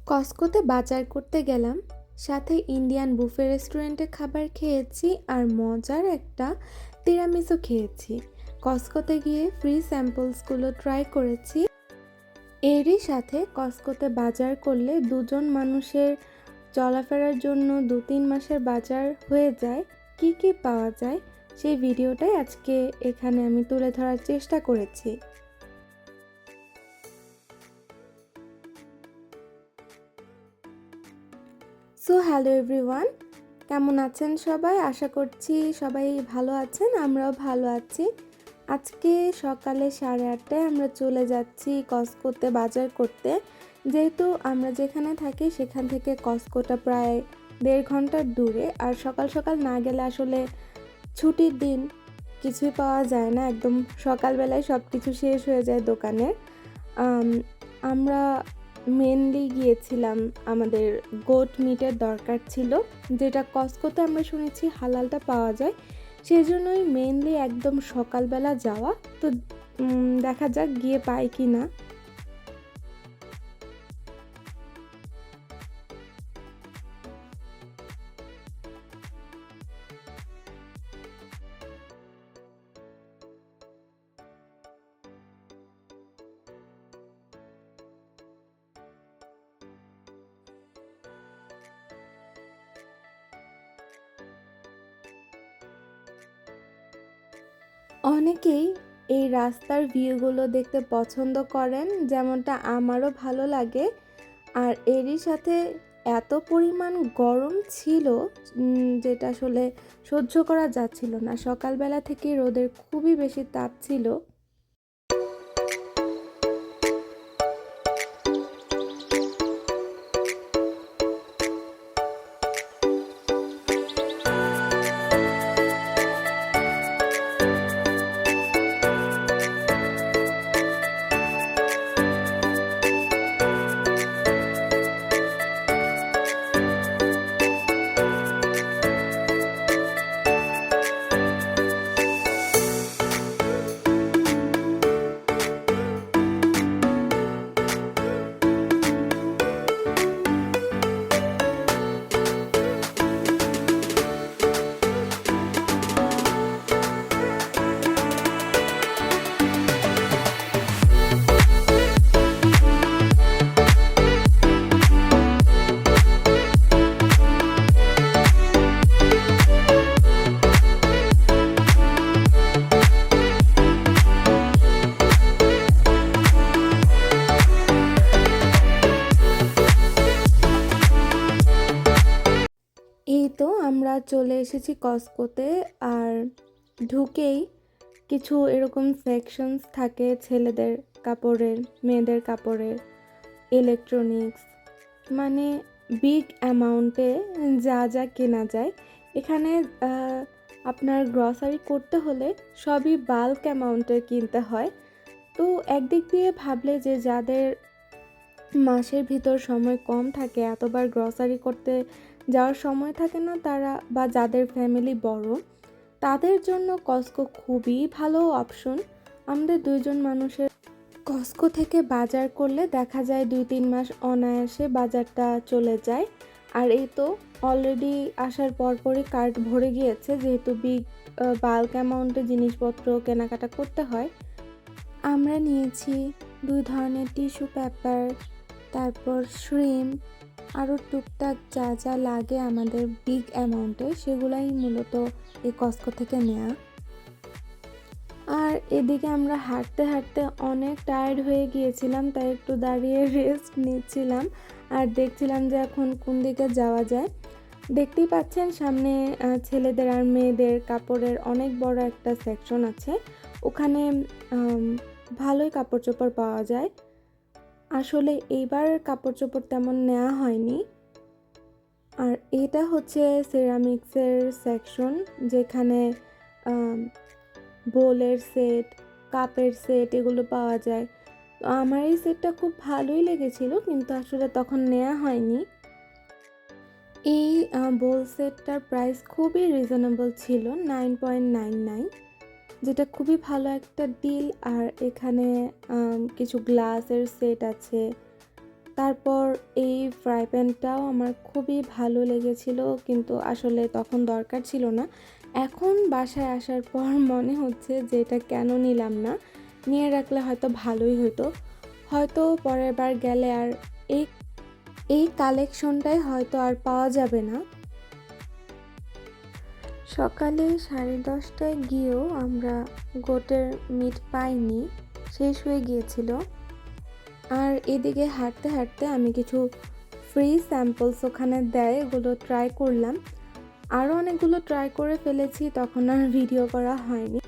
কস্কোতে বাজার করতে গেলাম, সাথে ইন্ডিয়ান বুফে রেস্টুরেন্টে খাবার খেয়েছি আর মজার একটা তিরামিসু খেয়েছি। কস্কোতে গিয়ে ফ্রি স্যাম্পলসগুলো ট্রাই করেছি। এরই সাথে কস্কোতে বাজার করলে দুজন মানুষের চলাফেরার জন্য 2-3 মাসের বাজার হয়ে যায়। কি কি পাওয়া যায় সেই ভিডিওটাই আজকে এখানে আমি তুলে ধরার চেষ্টা করেছি। সো হ্যালো এভরিওয়ান, কেমন আছেন সবাই? আশা করছি সবাই ভালো আছেন, আমরাও ভালো আছি। আজকে সকালে 8:30টায় আমরা চলে যাচ্ছি কস্কোতে বাজার করতে। যেহেতু আমরা যেখানে থাকি সেখান থেকে কস্কোটা প্রায় 1.5 ঘন্টার দূরে, আর সকাল সকাল না গেলে আসলে ছুটির দিন কিছুই পাওয়া যায় না, একদম সকালবেলায় সব কিছু শেষ হয়ে যায় দোকানের। আমরা মেনলি গিয়েছিলাম, আমাদের গোট মিটের দরকার ছিল, যেটা কস্কোতে আমরা শুনেছি হালালটা পাওয়া যায়, সেই জন্যই মেনলি একদম সকালবেলা যাওয়া। তো দেখা যাক গিয়ে পাই কি না। অনেকেই এই রাস্তার ভিউগুলো দেখতে পছন্দ করেন, যেমনটা আমারও ভালো লাগে। আর এরই সাথে এত পরিমাণ গরম ছিল যেটা আসলে সহ্য করা যাচ্ছিল না। সকালবেলা থেকে রোদের খুবই বেশি তাপ ছিল। এই তো আমরা চলে এসেছি কস্কোতে। আর ঢুকেই কিছু এরকম সেকশনস থাকে, ছেলেদের কাপড়ের, মেয়েদের কাপড়ের, ইলেকট্রনিক্স, মানে বিগ অ্যামাউন্টে যা যা কেনা যায় এখানে। আপনার গ্রসারি করতে হলে সবই বাল্ক অ্যামাউন্টের কিনতে হয়। তো একদিক দিয়ে ভাবলে যে যাদের মাসের ভিতর সময় কম থাকে, এতবার গ্রসারি করতে যাওয়ার সময় থাকে না তারা, বা যাদের ফ্যামিলি বড়, তাদের জন্য কস্কো খুবই ভালো অপশন। আমাদের দুইজন মানুষের কস্কো থেকে বাজার করলে দেখা যায় 2-3 মাস অনায়াসে বাজারটা চলে যায়। আর এই তো অলরেডি আসার পরপরই কার্ট ভরে গিয়েছে, যেহেতু বিগ বাল্ক অ্যামাউন্টে জিনিসপত্র কেনাকাটা করতে হয়। আমরা নিয়েছি 2 ধরনের টিস্যু পেপার, তারপর শ্রিম, আরও টুকটাক যা যা লাগে আমাদের বিগ অ্যামাউন্টে, সেগুলাই মূলত এই কস্কো থেকে নেওয়া। আর এদিকে আমরা হাঁটতে হাঁটতে অনেক টায়ার্ড হয়ে গিয়েছিলাম, তাই একটু দাঁড়িয়ে রেস্ট নিচ্ছিলাম আর দেখছিলাম যে এখন কোন দিকে যাওয়া যায়। দেখতেই পাচ্ছেন সামনে ছেলেদের আর মেয়েদের কাপড়ের অনেক বড় একটা সেকশন আছে। ওখানে ভালোই কাপড় চোপড় পাওয়া যায়। আসলে এইবার কাপড় চোপড় তেমন নেওয়া হয়নি। আর এটা হচ্ছে সিরামিক্সের সেকশন, যেখানে বোলের সেট, কাপের সেট এগুলো পাওয়া যায়। তো আমার এই সেটটা খুব ভালোই লেগেছিল, কিন্তু আসলে তখন নেওয়া হয়নি। এই বোল সেটটার প্রাইস খুবই রিজনেবল ছিল, 9.99, যেটা খুবই ভালো একটা ডিল। আর এখানে কিছু গ্লাসের সেট আছে, তারপর এই ফ্রাই প্যানটাও আমার খুবই ভালো লেগেছিল, কিন্তু আসলে তখন দরকার ছিল না। এখন বাসায় আসার পর মনে হচ্ছে যে এটা কেন নিলাম না, নিয়ে রাখলে হয়তো ভালোই হতো। হয়তো পরের বার গেলে আর এই এই কালেকশনটাই হয়তো আর পাওয়া যাবে না। সকালে 10:30টায় গিয়েও আমরা গোটের মিট পাইনি, শেষ হয়ে গিয়েছিল। আর এদিকে হাঁটতে হাঁটতে আমি কিছু ফ্রি স্যাম্পলস ওখানে দেয়, এগুলো ট্রাই করলাম। আরও অনেকগুলো ট্রাই করে ফেলেছি, তখন আর ভিডিও করা হয়নি।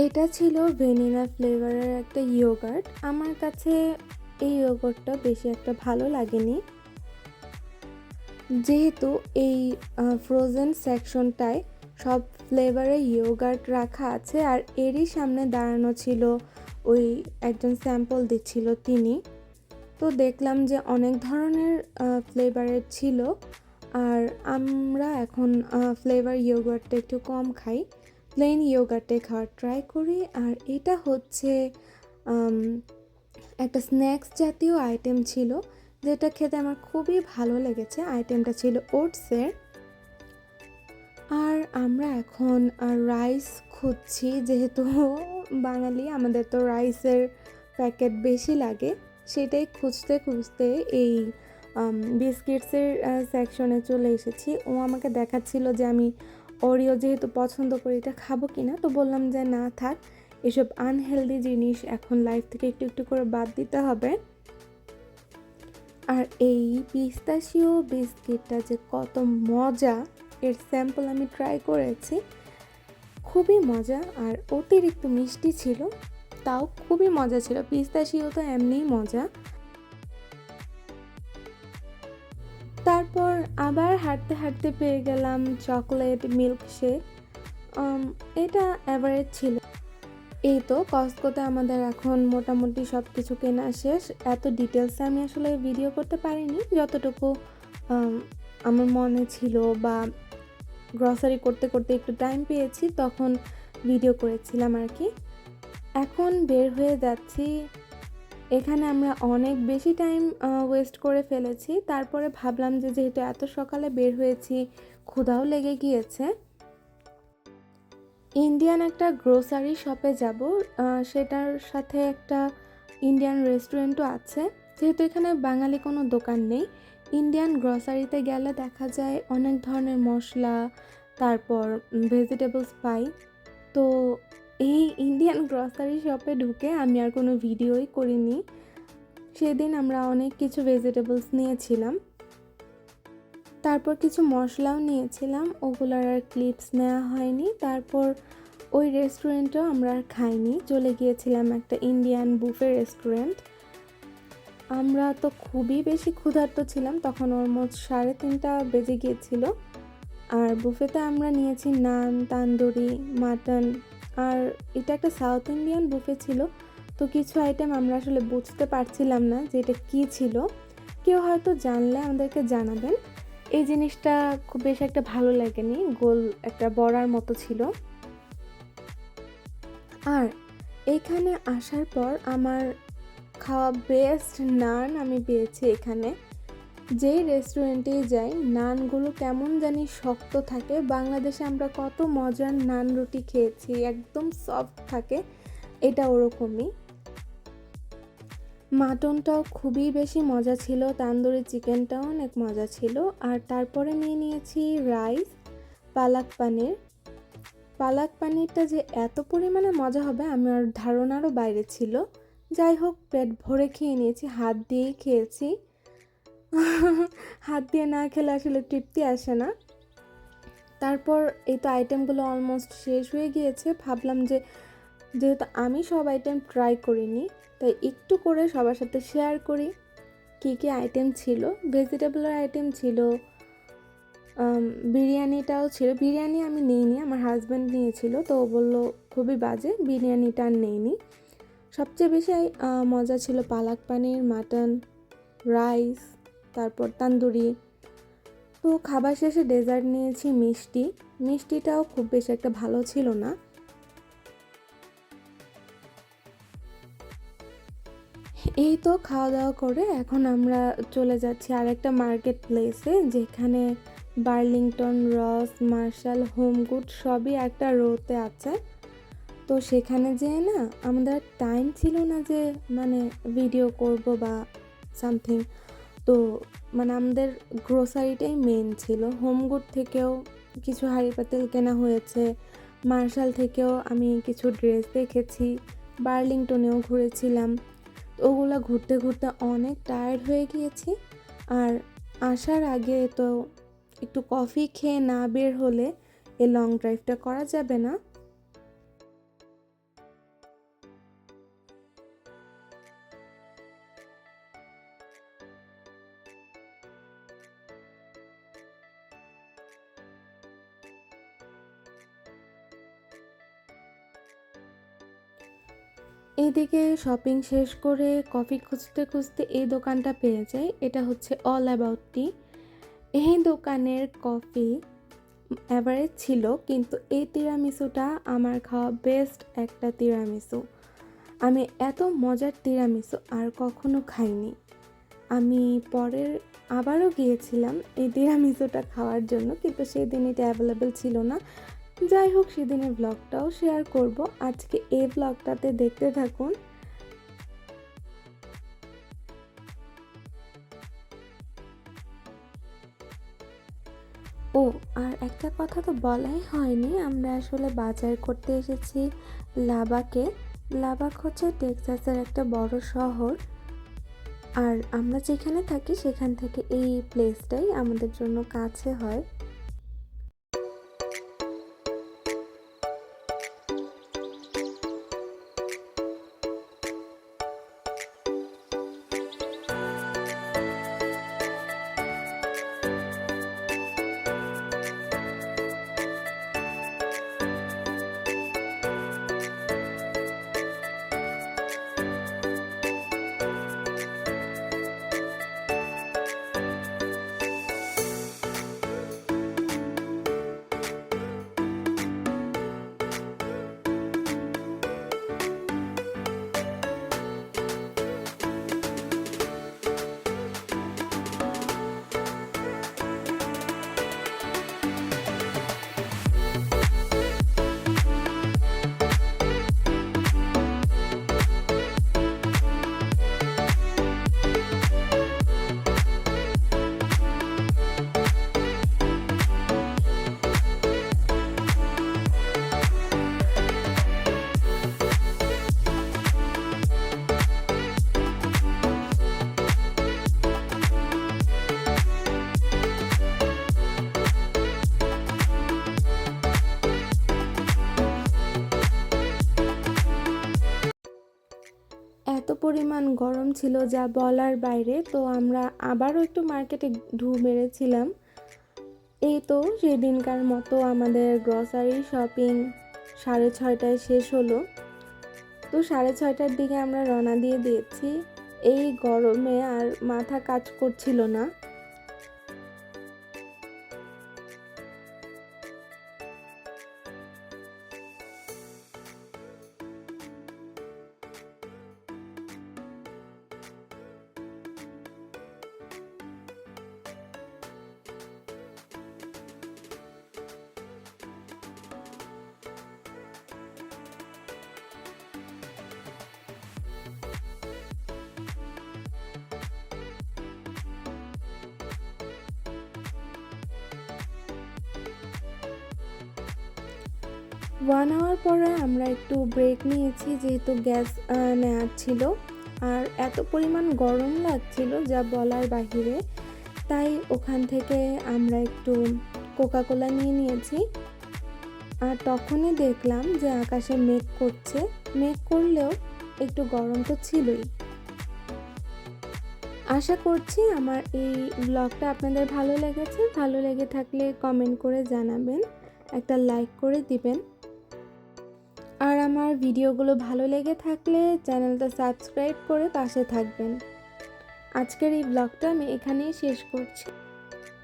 এটা ছিল ভ্যানিলা ফ্লেভারের একটা ইয়োগার্ট। আমার কাছে এই ইয়োগার্টটা বেশি একটা ভালো লাগেনি, যেহেতু এই ফ্রোজেন সেকশনটায় সব ফ্লেভারের ইয়োগার্ট রাখা আছে। আর এরই সামনে দাঁড়ানো ছিল ওই একজন স্যাম্পল দিচ্ছিল তিনি, তো দেখলাম যে অনেক ধরনের ফ্লেভারের ছিল। আর আমরা এখন ফ্লেভার ইয়োগার্টটা একটু কম খাই, প্লেন ইয়োগার্টে খাওয়ার ট্রাই করি। আর এটা হচ্ছে একটা স্ন্যাক্স জাতীয় আইটেম ছিল, যেটা খেতে আমার খুবই ভালো লেগেছে। আইটেমটা ছিল ওটসের। আর আমরা এখন রাইস খুঁজছি, যেহেতু বাঙালি, আমাদের তো রাইসের প্যাকেট বেশি লাগে। সেটাই খুঁজতে খুঁজতে এই বিস্কিটসের সেকশনে চলে এসেছি। ও আমাকে দেখাচ্ছিল যে আমি ওরিও যেহেতু পছন্দ করি, এটা খাবো কি না। তো বললাম যে না থাক, এসব আনহেলদি জিনিস এখন লাইফ থেকে একটু একটু করে বাদ দিতে হবে। আর এই পিস্তাশিও বিস্কিটটা যে কত মজা, এর স্যাম্পল আমি ট্রাই করেছি, খুবই মজা। আর অতিরিক্ত মিষ্টি ছিল, তাও খুবই মজা ছিল। পিস্তাশিও তো এমনিই মজা। তারপর আবার হাঁটতে হাঁটতে পেয়ে গেলাম চকলেট মিল্কশেক। এটা অ্যাভারেজ ছিল। এই তো কস্টকোতে আমাদের এখন মোটামুটি সব কিছু কেনা শেষ। এত ডিটেলসে আমি আসলে ভিডিও করতে পারিনি, যতটুকু আমার মনে ছিল বা গ্রসারি করতে করতে একটু টাইম পেয়েছি তখন ভিডিও করেছিলাম আর কি। এখন বের হয়ে যাচ্ছি। এখানে আমরা অনেক বেশি টাইম ওয়েস্ট করে ফেলেছি। তারপরে ভাবলাম যে যেহেতু এত সকালে বের হয়েছি, ক্ষুধাও লেগে গিয়েছে, ইন্ডিয়ান একটা গ্রোসারি শপে যাব। সেটার সাথে একটা ইন্ডিয়ান রেস্টুরেন্টও আছে। যেহেতু এখানে বাঙালি কোনো দোকান নেই, ইন্ডিয়ান গ্রোসারিতে গেলে দেখা যায় অনেক ধরনের মশলা, তারপর ভেজিটেবলস পাই। তো এই ইন্ডিয়ান গ্রোসারি শপে ঢুকে আমি আর কোনো ভিডিওই করিনি। সেদিন আমরা অনেক কিছু ভেজিটেবলস নিয়েছিলাম, তারপর কিছু মশলাও নিয়েছিলাম, ওগুলোর আর ক্লিপস নেওয়া হয়নি। তারপর ওই রেস্টুরেন্টেও আমরা আর খাইনি, চলে গিয়েছিলাম একটা ইন্ডিয়ান বুফে রেস্টুরেন্ট। আমরা তো খুবই বেশি ক্ষুধার্ত ছিলাম, তখন অলমোস্ট 3:30 বেজে গিয়েছিল। আর বুফেতে আমরা নিয়েছি নান, তান্দুরি, মাটন। আর এটা একটা সাউথ ইন্ডিয়ান বুফে ছিল, তো কিছু আইটেম আমরা আসলে বুঝতে পারছিলাম না যে এটা কী ছিল। কেউ হয়তো জানলে আমাদেরকে জানাবেন। এই জিনিসটা খুব বেশি একটা ভালো লাগেনি, গোল একটা বড়ার মতো ছিল। আর এখানে আসার পর আমার খাওয়া বেস্ট নান আমি পেয়েছি এখানে। যেই রেস্টুরেন্টেই যাই, নানগুলো কেমন জানি শক্ত থাকে। বাংলাদেশে আমরা কত মজার নান রুটি খেয়েছি, একদম সফট থাকে, এটা ওরকমই। মাটনটাও খুবই বেশি মজা ছিল, তান্দুরি চিকেনটাও অনেক মজা ছিল। আর তারপরে নিয়ে নিয়েছি রাইস, পালাক পানির। পালাক পানিরটা যে এত পরিমাণে মজা হবে আমার ধারণারও বাইরে ছিল। যাই হোক, পেট ভরে খেয়ে নিয়েছি, হাত দিয়েই খেয়েছি। হাত দিয়ে না খেলে আসলে তৃপ্তি আসে না। তারপর এই তো আইটেমগুলো অলমোস্ট শেষ হয়ে গিয়েছে। ভাবলাম যে যেহেতু আমি সব আইটেম ট্রাই করিনি, তাই একটু করে সবার সাথে শেয়ার করি কী কী আইটেম ছিল। ভেজিটেবলের আইটেম ছিল, বিরিয়ানিটাও ছিল। বিরিয়ানি আমি নিইনি, আমার হাজব্যান্ড নিয়েছিল, তো ও বললো খুবই বাজে, বিরিয়ানিটা আর নেইনি। সবচেয়ে বেশি মজা ছিল পালাক পানির, মাটন, রাইস, তারপর তান্দুরি। তো খাবার শেষে ডেজার্ট নিয়েছি মিষ্টি। মিষ্টিটাও খুব বেশি একটা ভালো ছিল না। এই তো খাওয়া দাওয়া করে এখন আমরা চলে যাচ্ছি আরেকটা মার্কেট প্লেসে, যেখানে বার্লিংটন, রস, মার্শাল, হোমগুড সবই একটা রোতে আছে। তো সেখানে যেয়ে না আমাদের টাইম ছিল না যে মানে ভিডিও করব বা সামথিং। তো মানে আমাদের গ্রোসারিটাই মেন ছিল। হোমগুড থেকেও কিছু হাঁড়ি পাতিল কেনা হয়েছে, মার্শাল থেকেও আমি কিছু ড্রেস দেখেছি, বার্লিংটনেও ঘুরেছিলাম। তো ওগুলো ঘুরতে ঘুরতে অনেক টায়ার্ড হয়ে গিয়েছি। আর আসার আগে তো একটু কফি খেয়ে না বের হলে এই লং ড্রাইভটা করা যাবে না। এদিকে শপিং শেষ করে কফি খুঁজতে খুঁজতে এই দোকানটা পেয়ে যাই। এটা হচ্ছে অল অ্যাবাউট টি। এই দোকানের কফি অ্যাভারেজ ছিল, কিন্তু এই তিরামিসুটা আমার খাওয়া বেস্ট একটা তিরামিসু। আমি এত মজার তিরামিসু আর কখনো খাইনি। আমি পরের আবারও গিয়েছিলাম এই তিরামিসুটা খাওয়ার জন্য, কিন্তু সেদিন এটা অ্যাভেলেবেল ছিল না। যাই হোক, সেদিনের ব্লগটাও শেয়ার করব। আজকে এই ব্লগটাতে দেখতে থাকুন। ও, আর একটা কথা তো বলাই হয়নি, আমরা আসলে বাজার করতে এসেছি লাবাকে। লাবাক হচ্ছে টেক্সাসের একটা বড় শহর। আর আমরা যেখানে থাকি সেখান থেকে এই প্লেসটাই আমাদের জন্য কাছে হয়। এত পরিমাণ গরম ছিল যা বলার বাইরে। তো আমরা আবারও একটু মার্কেটে ঢু মেরেছিলাম। এই তো সেদিনকার মতো আমাদের গ্রসারি শপিং 6:30টায় শেষ হলো। তো 6:30টার দিকে আমরা রওনা দিয়ে দিয়েছি। এই গরমে আর মাথা কাজ করছিল না। ওয়ান আওয়ার পরে আমরা একটু ব্রেক নিয়েছি, যেহেতু গ্যাস নেওয়ার ছিল। আর এত পরিমাণ গরম লাগছিল যা বলার বাহিরে। তাই ওখান থেকে আমরা একটু কোকাকোলা নিয়ে নিয়েছি। আর তখনই দেখলাম যে আকাশে মেঘ করছে। মেঘ করলেও একটু গরম তো ছিলই। আশা করছি আমার এই ব্লগটা আপনাদের ভালো লেগেছে। ভালো লেগে থাকলে কমেন্ট করে জানাবেন, একটা লাইক করে দিবেন। আর আমার ভিডিওগুলো ভালো লেগে থাকলে চ্যানেলটা সাবস্ক্রাইব করে পাশে থাকবেন। আজকের এই ব্লগটা আমি এখানেই শেষ করছি।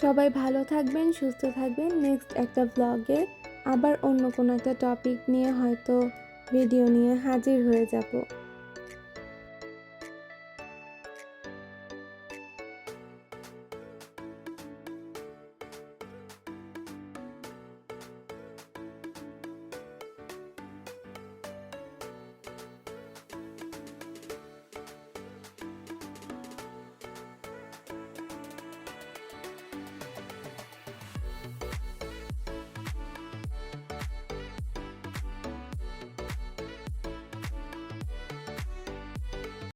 সবাই ভালো থাকবেন, সুস্থ থাকবেন। নেক্সট একটা ব্লগে আবার অন্য কোনো একটা টপিক নিয়ে হয়তো ভিডিও নিয়ে হাজির হয়ে যাব।